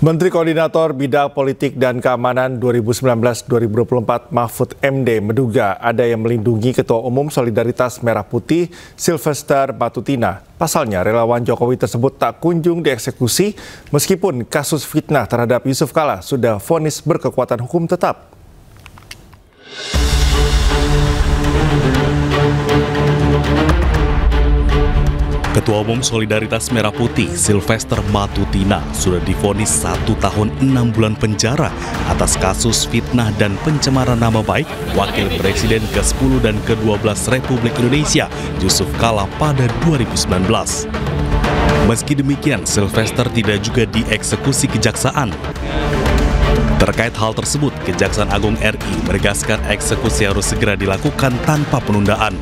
Menteri Koordinator Bidang Politik dan Keamanan 2019-2024 Mahfud MD menduga ada yang melindungi Ketua Umum Solidaritas Merah Putih Sylvester Matutina. Pasalnya relawan Jokowi tersebut tak kunjung dieksekusi meskipun kasus fitnah terhadap Yusuf Kalla sudah vonis berkekuatan hukum tetap. Ketua Umum Solidaritas Merah Putih Sylvester Matutina sudah divonis 1 tahun 6 bulan penjara atas kasus fitnah dan pencemaran nama baik Wakil Presiden ke-10 dan ke-12 Republik Indonesia Yusuf Kalla pada 2019. Meski demikian, Sylvester tidak juga dieksekusi kejaksaan. Terkait hal tersebut, Kejaksaan Agung RI menegaskan eksekusi harus segera dilakukan tanpa penundaan.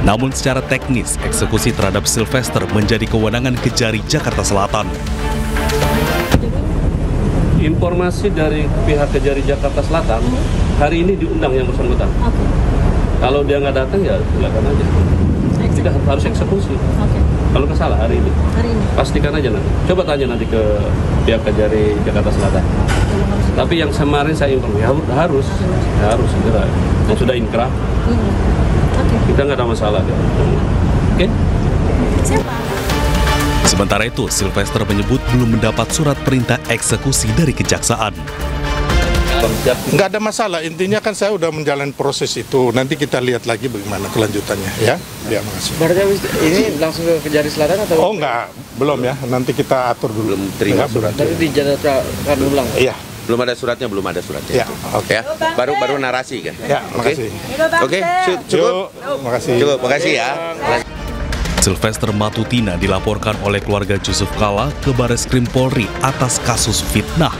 Namun secara teknis, eksekusi terhadap Sylvester menjadi kewenangan Kejari Jakarta Selatan. Informasi dari pihak Kejari Jakarta Selatan, hari ini diundang yang bersangkutan. Kalau dia nggak datang, ya silakan aja. Kita harus eksekusi. Kalau nggak salah hari ini. Pastikan aja nanti. Coba tanya nanti ke pihak Kejari Jakarta Selatan. Tapi yang kemarin saya informasi harus segera. Yang sudah inkrah. Kita nggak ada masalah. Oke? Sementara itu, Sylvester menyebut belum mendapat surat perintah eksekusi dari kejaksaan. Nggak ada masalah, intinya kan saya udah menjalani proses itu. Nanti kita lihat lagi bagaimana kelanjutannya, ya. Ya, makasih. Berarti ini langsung ke Kejari Selatan atau? Oh enggak, belum ya. Nanti kita atur dulu. Belum terima surat. Tapi dijadwalkan ulang. Iya. Belum ada suratnya. Ya, oke. Ya, baru narasi kan? Ya, makasih. Oke, cukup. Makasih. Cukup, makasih ya. Sylvester Matutina dilaporkan oleh keluarga Yusuf Kalla ke Bareskrim Polri atas kasus fitnah.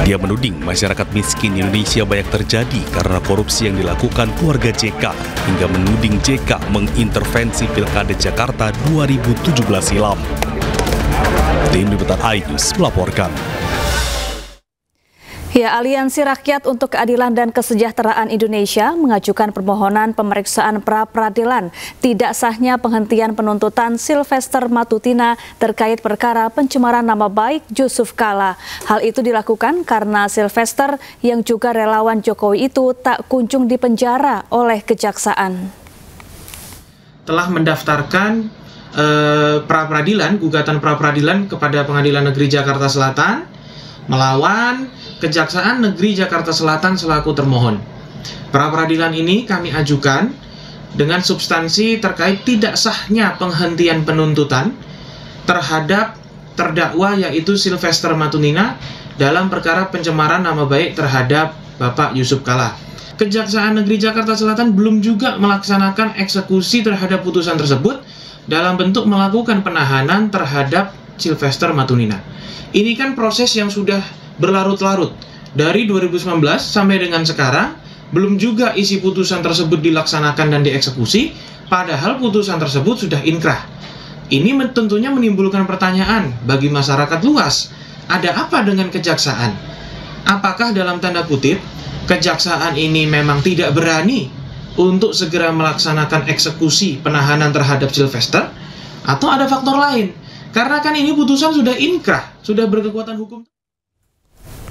Dia menuding masyarakat miskin Indonesia banyak terjadi karena korupsi yang dilakukan keluarga JK hingga menuding JK mengintervensi Pilkada Jakarta 2017 silam. Tim Liputan iNews melaporkan. Ya, Aliansi Rakyat untuk Keadilan dan Kesejahteraan Indonesia mengajukan permohonan pemeriksaan pra-peradilan tidak sahnya penghentian penuntutan Sylvester Matutina terkait perkara pencemaran nama baik Yusuf Kalla. Hal itu dilakukan karena Sylvester yang juga relawan Jokowi itu tak kunjung dipenjara oleh kejaksaan. Telah mendaftarkan pra-peradilan, gugatan pra-peradilan kepada Pengadilan Negeri Jakarta Selatan melawan Kejaksaan Negeri Jakarta Selatan selaku termohon. Pra-peradilan ini kami ajukan dengan substansi terkait tidak sahnya penghentian penuntutan terhadap terdakwa yaitu Sylvester Matutina dalam perkara pencemaran nama baik terhadap Bapak Yusuf Kalla. Kejaksaan Negeri Jakarta Selatan belum juga melaksanakan eksekusi terhadap putusan tersebut dalam bentuk melakukan penahanan terhadap Sylvester Matutina. Ini kan proses yang sudah berlarut-larut. Dari 2019 sampai dengan sekarang, belum juga isi putusan tersebut dilaksanakan dan dieksekusi, padahal putusan tersebut sudah inkrah. Ini tentunya menimbulkan pertanyaan bagi masyarakat luas. Ada apa dengan kejaksaan? Apakah dalam tanda kutip, kejaksaan ini memang tidak berani untuk segera melaksanakan eksekusi penahanan terhadap Sylvester? Atau ada faktor lain? Karena kan ini putusan sudah inkrah, sudah berkekuatan hukum.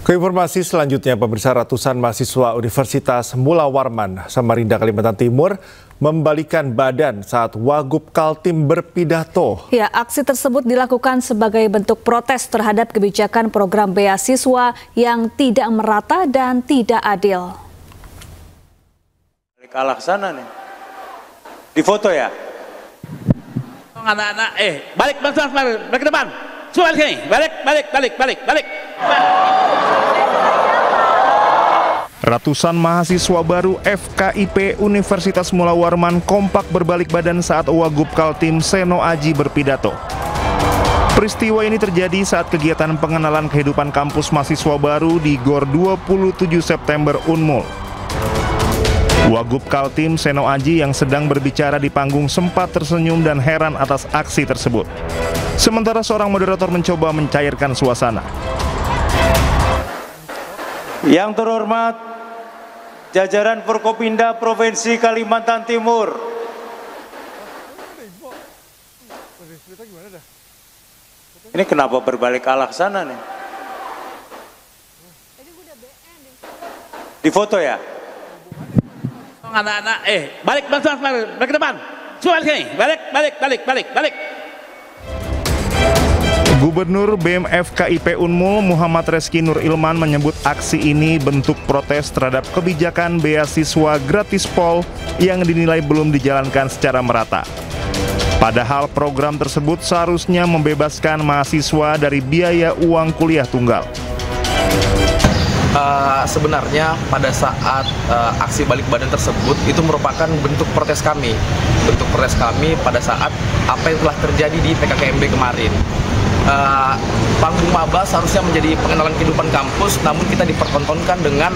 Ke informasi selanjutnya, pemirsa, ratusan mahasiswa Universitas Mula Warman, Samarinda, Kalimantan Timur membalikan badan saat Wagub Kaltim berpidato. Ya, aksi tersebut dilakukan sebagai bentuk protes terhadap kebijakan program beasiswa yang tidak merata dan tidak adil. Kalah ke sana nih. Di foto ya? Anak-anak, balik ke depan. Semua sini, balik. Ratusan mahasiswa baru FKIP Universitas Mula Warman kompak berbalik badan saat Wagub Kaltim Seno Aji berpidato. Peristiwa ini terjadi saat kegiatan pengenalan kehidupan kampus mahasiswa baru di GOR 27 September Unmul. Wagub Kaltim Seno Aji yang sedang berbicara di panggung sempat tersenyum dan heran atas aksi tersebut. Sementara seorang moderator mencoba mencairkan suasana. Yang terhormat jajaran Forkopimda Provinsi Kalimantan Timur, ini kenapa berbalik arah sana nih? Di foto ya. Anak-anak, balik ke depan. Semua sini, balik. Gubernur BEM FKIP Unmul Muhammad Reski Nur Ilman menyebut aksi ini bentuk protes terhadap kebijakan beasiswa gratis POL yang dinilai belum dijalankan secara merata. Padahal program tersebut seharusnya membebaskan mahasiswa dari biaya uang kuliah tunggal. Sebenarnya pada saat aksi balik badan tersebut itu merupakan bentuk protes kami. Bentuk protes kami pada saat apa yang telah terjadi di PKKMB kemarin. Panggung maba seharusnya menjadi pengenalan kehidupan kampus, namun kita dipertontonkan dengan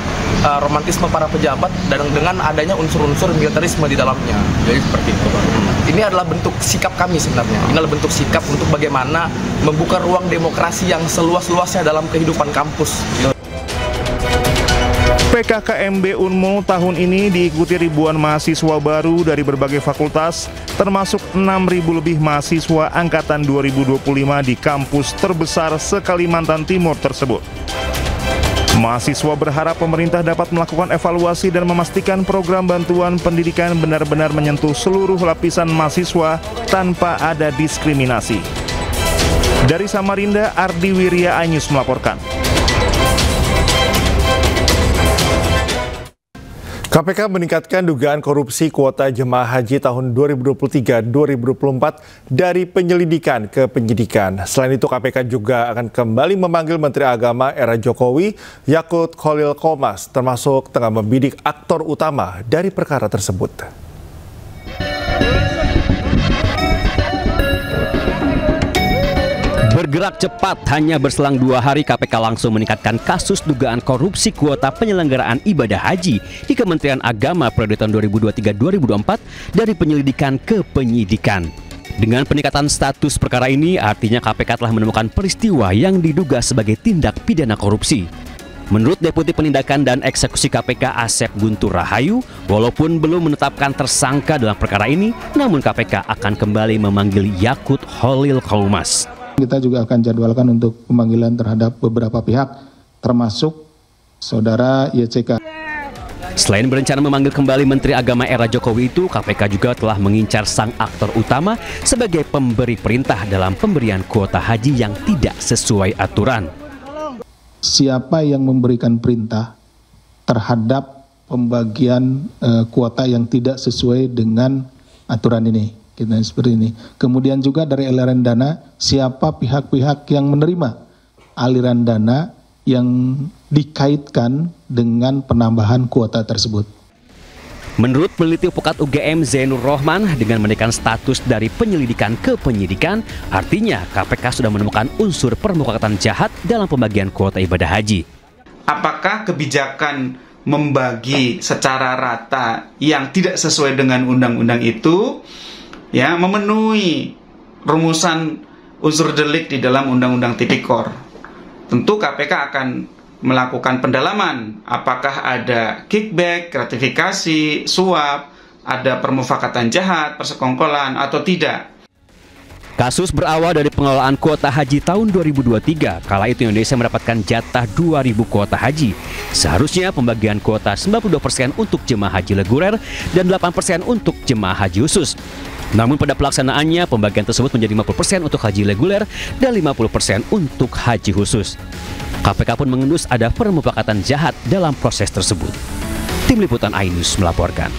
romantisme para pejabat dan dengan adanya unsur-unsur militerisme di dalamnya. Jadi seperti itu. Ini adalah bentuk sikap kami sebenarnya. Ini adalah bentuk sikap untuk bagaimana membuka ruang demokrasi yang seluas-luasnya dalam kehidupan kampus. PKKMB Unmul tahun ini diikuti ribuan mahasiswa baru dari berbagai fakultas, termasuk 6.000 lebih mahasiswa angkatan 2025 di kampus terbesar se-Kalimantan Timur tersebut. Mahasiswa berharap pemerintah dapat melakukan evaluasi dan memastikan program bantuan pendidikan benar-benar menyentuh seluruh lapisan mahasiswa tanpa ada diskriminasi. Dari Samarinda, Ardi Wirya Ainus melaporkan. KPK meningkatkan dugaan korupsi kuota jemaah haji tahun 2023-2024 dari penyelidikan ke penyidikan. Selain itu, KPK juga akan kembali memanggil Menteri Agama era Jokowi, Yakut Khalil Qomas, termasuk tengah membidik aktor utama dari perkara tersebut. Bergerak cepat, hanya berselang 2 hari KPK langsung meningkatkan kasus dugaan korupsi kuota penyelenggaraan ibadah haji di Kementerian Agama periode tahun 2023-2024 dari penyelidikan ke penyidikan. Dengan peningkatan status perkara ini, artinya KPK telah menemukan peristiwa yang diduga sebagai tindak pidana korupsi. Menurut Deputi Penindakan dan Eksekusi KPK Asep Guntur Rahayu, walaupun belum menetapkan tersangka dalam perkara ini, namun KPK akan kembali memanggil Yakut Khalil Qomas. Kita juga akan jadwalkan untuk pemanggilan terhadap beberapa pihak, termasuk Saudara YCK. Selain berencana memanggil kembali Menteri Agama era Jokowi itu, KPK juga telah mengincar sang aktor utama sebagai pemberi perintah dalam pemberian kuota haji yang tidak sesuai aturan. Siapa yang memberikan perintah terhadap pembagian kuota yang tidak sesuai dengan aturan ini? Kita seperti ini. Kemudian juga dari aliran dana, siapa pihak-pihak yang menerima aliran dana yang dikaitkan dengan penambahan kuota tersebut. Menurut peneliti Pukat UGM Zainur Rohman, dengan menaikkan status dari penyelidikan ke penyidikan, artinya KPK sudah menemukan unsur permufakatan jahat dalam pembagian kuota ibadah haji. Apakah kebijakan membagi secara rata yang tidak sesuai dengan undang-undang itu ya memenuhi rumusan unsur delik di dalam Undang-Undang Tipikor? Tentu KPK akan melakukan pendalaman apakah ada kickback, gratifikasi, suap, ada permufakatan jahat, persekongkolan atau tidak. Kasus berawal dari pengelolaan kuota haji tahun 2023. Kala itu Indonesia mendapatkan jatah 2.000 kuota haji. Seharusnya pembagian kuota 92% untuk jemaah haji reguler dan 8% untuk jemaah haji khusus. Namun pada pelaksanaannya pembagian tersebut menjadi 50% untuk haji reguler dan 50% untuk haji khusus. KPK pun mengendus ada permufakatan jahat dalam proses tersebut. Tim Liputan Ainus melaporkan.